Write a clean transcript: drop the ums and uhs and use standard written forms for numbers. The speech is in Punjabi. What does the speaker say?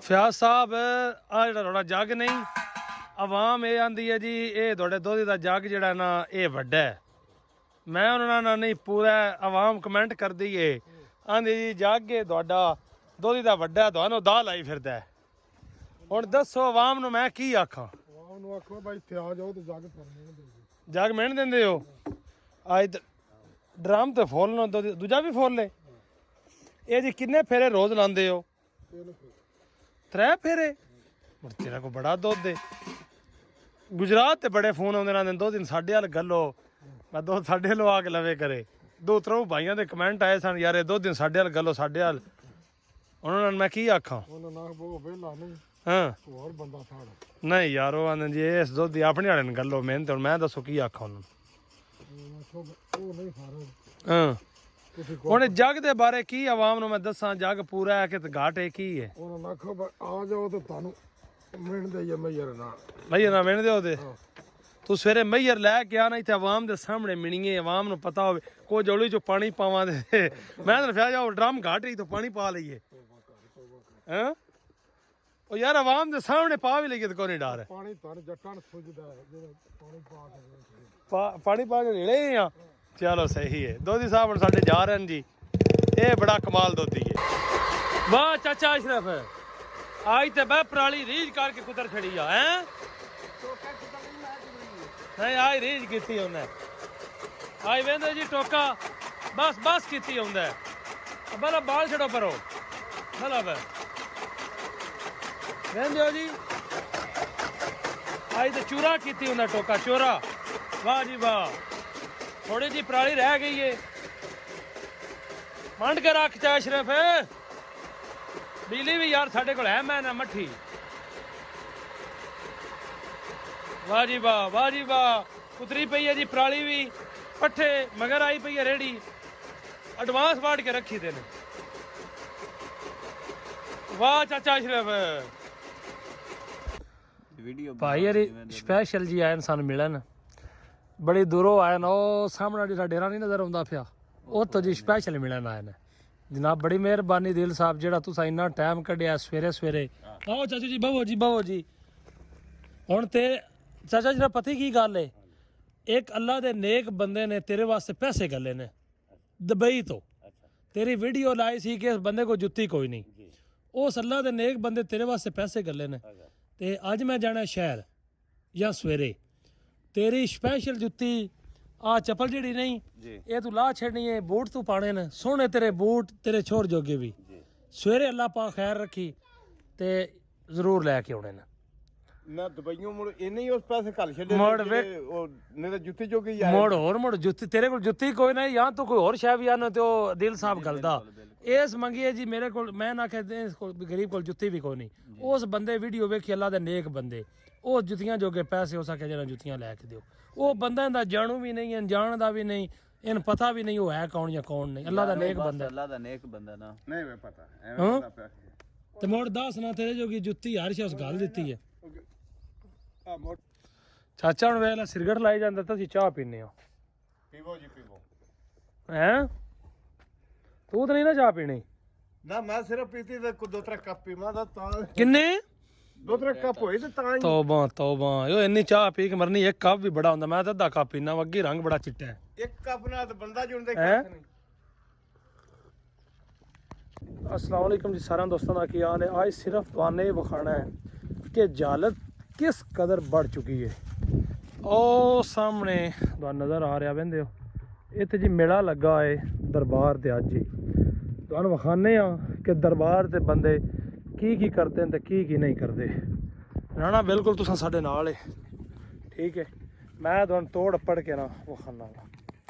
ਫਿਆਜ਼ ਸਾਹਿਬ ਆ ਜਿਹੜਾ ਤੁਹਾਡਾ ਜੱਗ ਨਹੀਂ, ਆਵਾਮ ਇਹ ਆਂਦੀ ਹੈ ਜੀ ਇਹ ਤੁਹਾਡੇ ਦੁੱਧ ਦਾ ਜੱਗ ਜਿਹੜਾ ਨਾ ਇਹ ਵੱਡਾ ਹੈ। ਮੈਂ ਉਹਨਾਂ ਨਾਲ ਨਹੀਂ, ਪੂਰਾ ਆਵਾਮ ਕਮੈਂਟ ਕਰਦੀ ਏ, ਆਂਦੀ ਜੀ ਜੱਗ ਤੁਹਾਡਾ ਦੁੱਧ ਦਾ ਵੱਡਾ, ਤੁਹਾਨੂੰ ਦਾਹ ਲਾਈ ਫਿਰਦਾ। ਹੁਣ ਦੱਸੋ ਆਵਾਮ ਨੂੰ ਮੈਂ ਕੀ ਆਖਾਂ? ਆਵਾਮ ਨੂੰ ਆਖੋ ਬਾਈ ਇੱਥੇ ਆ ਜਾਓ ਤੇ ਜੱਗ ਤੁਹਾਨੂੰ ਦੇ ਜੱਗ ਮਿਹਣ ਦਿੰਦੇ ਹੋ? ਅੱਜ ਡਰਮ ਤੇ ਫੁੱਲ ਨਾ ਦੂਜਾ ਵੀ ਫੁੱਲ ਏ। ਇਹ ਜੀ ਕਿੰਨੇ ਫੇਰੇ ਰੋਜ਼ ਲਾਉਂਦੇ ਹੋ? 3 ਫੇਰੇ। ਤੇਰਾ ਕੋ ਬੜਾ ਦੁੱਧ ਏ। ਗੁਜਰਾਤ ਤੇ ਬੜੇ ਫੋਨ ਆਉਂਦੇ ਨੇ, 2 ਦਿਨ ਸਾਡੇ ਵੱਲ ਗੱਲੋ, ਮੈਂ ਦੁੱਧ ਸਾਡੇ ਵੱਲੋਂ ਆ ਕੇ ਲਵੇ ਕਰੇ। 2-3 ਭਾਈਆਂ ਦੇ ਕਮੈਂਟ ਆਏ ਸਨ, ਯਾਰ ਇਹ 2 ਦਿਨ ਸਾਡੇ ਵੱਲ ਗੱਲੋ, ਸਾਡੇ ਵੱਲ। ਉਹਨਾਂ ਨਾਲ ਮੈਂ ਕੀ ਆਖਾਂ? ਉਹਨਾਂ ਨਾਲ ਉਹ ਵੇਲਾ ਨਹੀਂ, ਹਾਂ ਹੋਰ ਬੰਦਾ ਸਾੜ ਨਹੀਂ ਯਾਰ, ਉਹ ਆਂਦੇ ਜੀ ਇਸ ਦੁੱਧ ਦੀ ਆਪਣੇ ਵਾਲੇ ਨਾਲ ਗੱਲੋ। ਮਿਹਨਤ ਹੁਣ ਮੈਂ ਦੱਸੋ ਕੀ ਆਖਾਂ ਉਹਨਾਂ ਨੂੰ? ਉਹ ਨਹੀਂ ਖਾਣਾ। ਹਾਂ ਹੁਣ ਜੱਗ ਦੇ ਬਾਰੇ ਕੀ ਆਵਾਮ ਨੂੰ ਮੈਂ ਦੱਸਾਂ? ਜੱਗ ਪੂਰਾ ਹੈ ਕਿ ਘਾਟ ਹੈ, ਕੀ ਹੈ? ਉਹਨਾਂ ਨਾਲ ਆਖੋ ਆ ਜਾਓ ਤੇ ਤੁਹਾਨੂੰ ਮਿਹਣ ਦੇ ਮਈਰ ਨਾਲ ਮਈਰ ਨਾ ਮਿਹਣ ਦਿਓ ਤੇ ਤੂੰ ਸਵੇਰੇ ਮਈਰ ਲੈ ਕੇ ਆਣਾ ਇੱਥੇ ਆਵਾਮ ਦੇ ਸਾਹਮਣੇ ਮਿਣੀਏ, ਆਵਾਮ ਨੂੰ ਪਤਾ ਹੋਵੇ। ਕੋਈ ਜੋਲੀ ਚੋਂ ਪਾਣੀ ਪਾਵਾਂ ਦੇ ਮੈਂ ਤਾਂ ਫਿਆ ਜਾਓ ਡਰਮ ਘਾਟ ਹੀ ਤੋਂ ਪਾਣੀ ਪਾ ਲਈਏ। ਹਾਂ ਉਹ ਯਾਰ ਆਵਾਮ ਦੇ ਸਾਹਮਣੇ ਪਾ ਵੀ ਲਈਏ ਤੇ ਕੋਈ ਨਹੀਂ ਡਰ। ਪਾਣੀ ਤਾਂ ਜੱਟਾਂ ਨੂੰ ਸੁੱਜਦਾ ਹੈ, ਜਿਹੜਾ ਪਾਣੀ ਪਾ ਕੇ ਪਾਣੀ ਪਾ ਕੇ ਨੇੜੇ ਆ। ਚਲੋ ਸਹੀ ਹੈ। ਦੋਧੀ ਸਾਹਿਬ ਹੁਣ ਸਾਡੇ ਜਾ ਰਹੇ ਨੇ ਜੀ, ਇਹ ਬੜਾ ਕਮਾਲ ਦੋਧੀ ਹੈ। ਵਾਹ ਚਾਚਾ ਅਸ਼ਰਫ, ਅੱਜ ਤੇ ਬਹਿ ਪਰਾਲੀ ਰੀਝ ਕਰਕੇ ਕੁਦਰ ਛੜੀ ਆ। ਹੈ ਨਹੀਂ ਆਈ ਰੀਝ ਕੀਤੀ ਉਹਨੇ, ਆਈ ਵੇਂਦੇ ਜੀ ਟੋਕਾ ਬਸ ਕੀਤੀ ਹੁੰਦਾ। ਬਲਾ ਬਾਲ ਛੜੋ ਪਰੋ ਬਲਾ ਵੇਂਦੇ ਹੋ ਜੀ, ਆਈ ਤੇ ਚੂਰਾ ਕੀਤੀ ਹੁੰਦਾ, ਟੋਕਾ ਚੋਰਾ। ਵਾਹ ਜੀ ਵਾਹ, ਥੋੜੀ ਜੀ ਪਰਾਲੀ ਰਹਿ ਗਈ ਏ, ਮੰਡ ਕੇ ਰੱਖ ਚਾ ਅਸ਼ਰਫ। ਬਿਜਲੀ ਵੀ ਯਾਰ ਸਾਡੇ ਕੋਲ ਹੈ, ਮੈਂ ਨਾ ਮੱਠੀ। ਵਾਹ ਜੀ ਵਾਹ, ਵਾਹ ਜੀ ਵਾਹ। ਉਤਰੀ ਪਈ ਹੈ ਜੀ ਪਰਾਲੀ ਵੀ, ਪੱਠੇ ਮਗਰ ਆਈ ਪਈ ਹੈ ਰੇੜੀ, ਐਡਵਾਂਸ ਵਾੜ ਕੇ ਰੱਖੀ ਦੇ ਨੇ। ਵਾਹ ਚਾਚਾ ਅਸ਼ਰਫ। ਭਾਈ ਯਾਰ ਸਪੈਸ਼ਲ ਜੀ ਆਏ ਸਾਨੂੰ ਮਿਲਣ, ਬੜੀ ਦੂਰੋਂ ਆਏ ਨੇ। ਉਹ ਸਾਹਮਣੇ ਜਿਹੜਾ ਡੇਰਾ ਨਹੀਂ ਨਜ਼ਰ ਆਉਂਦਾ ਪਿਆ, ਉੱਥੋਂ ਜੀ ਸਪੈਸ਼ਲ ਮਿਲਣ ਆਏ ਨੇ। ਜਨਾਬ ਬੜੀ ਮਿਹਰਬਾਨੀ ਦਿਲ ਸਾਹਿਬ, ਜਿਹੜਾ ਤੁਸੀਂ ਇੰਨਾ ਟਾਈਮ ਕੱਢਿਆ ਸਵੇਰੇ। ਆਓ ਚਾਚੂ ਜੀ, ਬਵੋ ਜੀ। ਹੁਣ ਤੇ ਚਾਚਾ ਜੀ ਪਤਾ ਕੀ ਗੱਲ ਏ, ਇੱਕ ਅੱਲਾ ਦੇ ਨੇਕ ਬੰਦੇ ਨੇ ਤੇਰੇ ਵਾਸਤੇ ਪੈਸੇ ਗੱਲੇ ਨੇ ਦੁਬਈ ਤੋਂ। ਤੇਰੀ ਵੀਡੀਓ ਲਾਈ ਸੀ ਕਿ ਇਸ ਬੰਦੇ ਕੋਲ ਜੁੱਤੀ ਕੋਈ ਨਹੀਂ, ਉਸ ਅੱਲਾ ਦੇ ਨੇਕ ਬੰਦੇ ਤੇਰੇ ਵਾਸਤੇ ਪੈਸੇ ਗੱਲੇ ਨੇ। ਤੇ ਅੱਜ ਮੈਂ ਜਾਣਾ ਸ਼ਹਿਰ ਜਾਂ ਸਵੇਰੇ, ਤੇਰੀ ਸਪੈਸ਼ਲ ਜੁੱਤੀ ਆ ਚੱਪਲ ਜਿਹੜੀ ਨਹੀਂ ਇਹ ਤੂੰ ਲਾ ਛੱਡਣੀ ਹੈ, ਬੂਟ ਤੂੰ ਪਾਣੇ ਨੇ ਸੋਹਣੇ, ਤੇਰੇ ਬੂਟ ਤੇਰੇ ਛੋਰ ਜੋਗੇ ਵੀ। ਸਵੇਰੇ ਅੱਲਾ ਪਾ ਖੈਰ ਰੱਖੀ ਤੇ ਜ਼ਰੂਰ ਲੈ ਕੇ ਆਉਣੇ ਨੇ। ਨਾ ਦੁਬਈਓਂ ਮੁੜ ਇੰਨੇ ਹੀ ਉਸ ਪੈਸੇ ਘੱਲ ਛੱਡੇ ਮੁੜ ਉਹ ਨਹੀਂ ਤਾਂ ਜੁੱਤੀ ਜੋਗੀ ਆਏ। ਮੁੜ ਜੁੱਤੀ ਤੇਰੇ ਕੋਲ ਜੁੱਤੀ ਕੋਈ ਨਹੀਂ, ਜਾਂ ਤੂੰ ਕੋਈ ਹੋਰ ਸ਼ੈ ਵੀ ਆਨ ਤੇ ਉਹ ਦਿਲ ਸਾਹਿਬ ਗਲਦਾ ਇਸ ਮੰਗੀਏ ਜੀ ਮੇਰੇ ਕੋਲ। ਮੈਂ ਨਾ ਕਹਿੰਦੇ ਗਰੀਬ ਕੋਲ ਜੁੱਤੀ ਵੀ ਕੋਈ ਨਹੀਂ। ਉਸ ਬੰਦੇ ਵੀਡੀਓ ਵੇਖੀ ਅੱਲਾ ਦੇ ਨੇਕ ਬੰਦੇ, ਉਹ ਜੁੱਤੀਆਂ ਜੋਗੇ ਪੈਸੇ ਹੋ ਸਕੇ ਜਿਹੜਾ ਜੁੱਤੀਆਂ ਲੈ ਕੇ ਦਿਓ। ਉਹ ਬੰਦਾ ਦਾ ਜਾਣੂ ਵੀ ਨਹੀਂ, ਅਣਜਾਣ ਦਾ ਵੀ ਨਹੀਂ, ਇਹਨੂੰ ਪਤਾ ਵੀ ਨਹੀਂ ਉਹ ਹੈ ਕੌਣ ਜਾਂ ਕੌਣ ਨਹੀਂ। ਅੱਲਾ ਦਾ ਨੇਕ ਬੰਦਾ, ਅੱਲਾ ਦਾ ਨੇਕ ਬੰਦਾ ਨਾ ਨਹੀਂ ਮੈਂ ਪਤਾ ਐਵੇਂ ਪਤਾ ਪਿਆ ਤੇ ਮੋੜ ਦੱਸ ਨਾ ਤੇਰੇ ਜੋਗੀ ਜੁੱਤੀ ਹਰ ਸ਼ਖਸ ਗੱਲ ਦਿੱਤੀ ਹੈ। ਚਾਚਾ ਹੁਣ ਵੇਖ ਲੈ ਸਿਰਗਟ ਲਾਈ ਜਾਂਦਾ ਤਾਂ ਅਸੀਂ ਚਾਹ ਪੀਨੇ ਆ। ਪੀਵੋ ਜੀ ਪੀਵੋ। ਹੈਂ ਤੂੰ ਤਾਂ ਨਹੀਂ ਨਾ ਚਾਹ ਪੀਣੀ? ਨਾ ਮੈਂ ਸਿਰਫ ਪੀਤੀ ਤੇ 2-3 ਕੱਪ ਪੀਵਾਂ ਤਾਂ ਕਿੰਨੇ 2-3 ਕੱਪ ਹੋਏ ਤੇ ਤਾਂ ਹੀ। ਤੌਬਾ ਉਹ ਇੰਨੀ ਚਾਹ ਪੀ ਕੇ ਮਰਨੀ। ਇੱਕ ਕੱਪ ਵੀ ਬੜਾ ਹੁੰਦਾ, ਮੈਂ ਤਾਂ ਅੱਧਾ ਕੱਪ ਪੀਣਾ। ਅੱਗੇ ਰੰਗ ਬੜਾ ਚਿੱਟਾ ਹੈ। ਇੱਕ ਕੱਪ ਨਾਲ ਤਾਂ ਬੰਦਾ ਜੁੜਦਾ ਕੱਖ ਨਹੀਂ। अस्सलाम वालेकुम जी सारे दोस्तों का की हाल है। आज सिर्फ तुहाने विखाना है कि जालत किस कदर बढ़ चुकी है। ओ सामने तुहानू नज़र आ रहा वेंदे हो इत्थे जी मेला लगा है दरबार ते। अज ही तुहानू विखाने कि दरबार ते बंदे की करते हैं ते की नहीं करते। राणा बिल्कुल तुसां साडे नाल है, ठीक है। मैं तुहानू तोड़ पढ़ के ना विखाना।